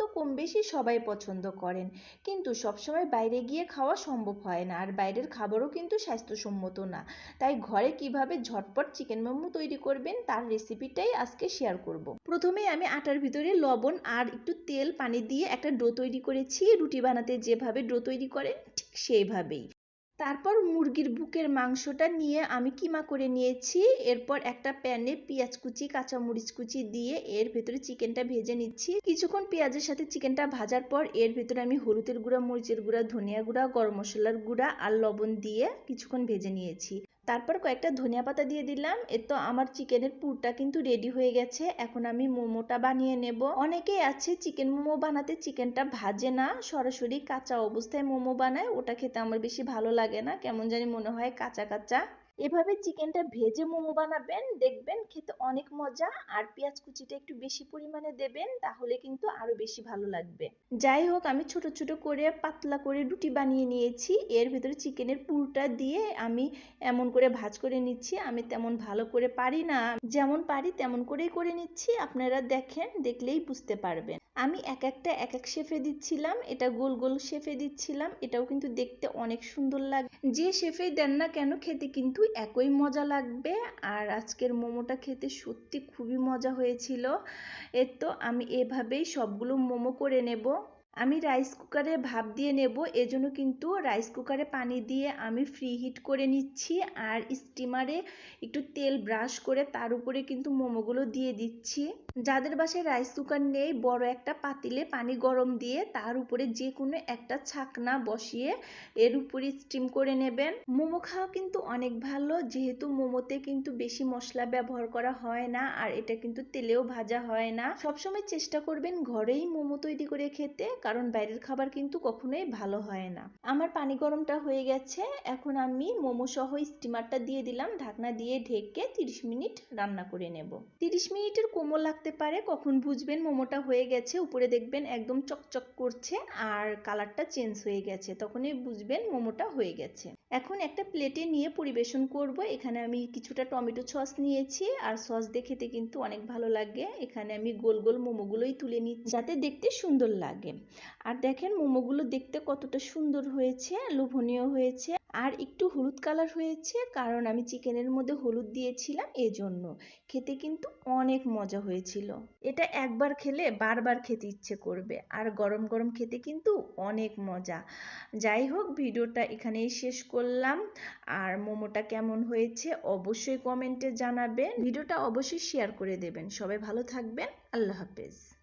তো কম বেশি সবাই পছন্দ করেন, কিন্তু সবসময় বাইরে গিয়ে খাওয়া সম্ভব হয় না, আর বাইরের খাবারও কিন্তু স্বাস্থ্যসম্মত না। তাই ঘরে কিভাবে ঝটপট চিকেন মোমো তৈরি করবেন তার রেসিপিটাই আজকে শেয়ার করব। প্রথমে আমি আটার ভিতরে লবণ আর একটু তেল পানি দিয়ে একটা ডো তৈরি করেছি, রুটি বানাতে যেভাবে ডো তৈরি করেন ঠিক সেইভাবেই। তারপর মুরগির বুকের মাংসটা নিয়ে আমি কিমা করে নিয়েছি। এরপর একটা প্যানে পেঁয়াজ কুচি কাঁচামরিচ কুচি দিয়ে এর ভেতরে চিকেনটা ভেজে নিচ্ছি। কিছুক্ষণ পেঁয়াজের সাথে চিকেনটা ভাজার পর এর ভেতরে আমি হলুদের গুঁড়া, মরিচের গুঁড়া, ধনিয়া গুঁড়া, গরম মশলার গুঁড়া আর লবণ দিয়ে কিছুক্ষণ ভেজে নিয়েছি। তারপর কয়েকটা ধনিয়া পাতা দিয়ে দিলাম। এ তো আমার চিকেনের পুরটা কিন্তু রেডি হয়ে গেছে। এখন আমি মোমোটা বানিয়ে নেব। অনেকেই আছে চিকেন মোমো বানাতে চিকেনটা ভাজে না, সরাসরি কাঁচা অবস্থায় মোমো বানায়। ওটা খেতে আমার বেশি ভালো লাগে না, কেমন জানি মনে হয় কাঁচা কাঁচা। এভাবে চিকেনটা ভেজে মোমো বানাবেন, দেখবেন খেতে অনেক মজা। আর পেঁয়াজ কুচিটা একটু বেশি পরিমাণে দেবেন, তাহলে কিন্তু আরো বেশি ভালো লাগবে। যাই হোক, আমি ছোট ছোট করে পাতলা করে রুটি বানিয়ে নিয়েছি। এর ভিতরে চিকেনের পুরটা দিয়ে আমি এমন করে ভাঁজ করে নিচ্ছি। আমি তেমন ভালো করে পারি না, যেমন পারি তেমন করেই করে নিচ্ছি। আপনারা দেখেন, দেখলেই বুঝতে পারবেন। আমি এক একটা এক এক শেপে দিচ্ছিলাম। এটা গোল গোল শেপে দিচ্ছিলাম, এটাও কিন্তু দেখতে অনেক সুন্দর লাগে। যে শেপেই দেন না কেন খেতে কিন্তু একই মজা লাগবে। আর আজকের মোমোটা খেতে সত্যি খুবই মজা হয়েছিল। এর তো আমি এভাবেই সবগুলো মোমো করে নেব। আমি রাইস কুকারে ভাপ দিয়ে নেব, এজন্য কিন্তু রাইস কুকারে পানি দিয়ে আমি ফ্রি হিট করে নিচ্ছি। আর স্টিমারে একটু তেল ব্রাশ করে তার উপরে কিন্তু মোমোগুলো দিয়ে দিচ্ছি। যাদের বাসায় রাইস কুকার নেই, বড় একটা পাতিলে পানি গরম দিয়ে তার উপরে যে কোনো একটা ছাকনা বসিয়ে এর উপরে স্টিম করে নেবেন। মোমো খাওয়া কিন্তু অনেক ভালো, যেহেতু মোমোতে কিন্তু বেশি মশলা ব্যবহার করা হয় না, আর এটা কিন্তু তেলেও ভাজা হয় না। সবসময় চেষ্টা করবেন ঘরেই মোমো তৈরি করে খেতে, কারণ বাইরের খাবার কিন্তু কখনোই ভালো হয় না। আমার পানি গরমটা হয়ে গেছে, এখন আমি মোমো সহ স্টিমারটা দিয়ে দিলাম। ঢাকনা দিয়ে ঢেকে 30 মিনিট রান্না করে নেব। 30 মিনিটের কমও লাগতে পারে। কখন বুঝবেন মোমোটা হয়ে গেছে, উপরে দেখবেন একদম চকচক করছে আর কালারটা চেঞ্জ হয়ে গেছে, তখনই বুঝবেন মোমোটা হয়ে গেছে। এখন একটা প্লেটে নিয়ে পরিবেশন করব। এখানে আমি কিছুটা টমেটো সস নিয়েছি, আর সস দিয়ে খেতে কিন্তু অনেক ভালো লাগে। এখানে আমি গোল গোল মোমোগুলোই তুলে নিচ্ছি যাতে দেখতে সুন্দর লাগে। আর দেখেন মোমোগুলো দেখতে কতটা সুন্দর হয়েছে, লোভনীয় হয়েছে। আর একটু হলুদ কালার হয়েছে, কারণ আমি চিকেনের মধ্যে হলুদ দিয়েছিলাম, এজন্য। খেতে কিন্তু অনেক মজা হয়েছিল। এটা একবার খেলে বারবার খেতে ইচ্ছে করবে, আর গরম গরম খেতে কিন্তু অনেক মজা। যাই হোক, ভিডিওটা এখানেই শেষ করলাম। আর মোমোটা কেমন হয়েছে অবশ্যই কমেন্টে জানাবেন। ভিডিওটা অবশ্যই শেয়ার করে দেবেন। সবাই ভালো থাকবেন। আল্লাহ হাফেজ।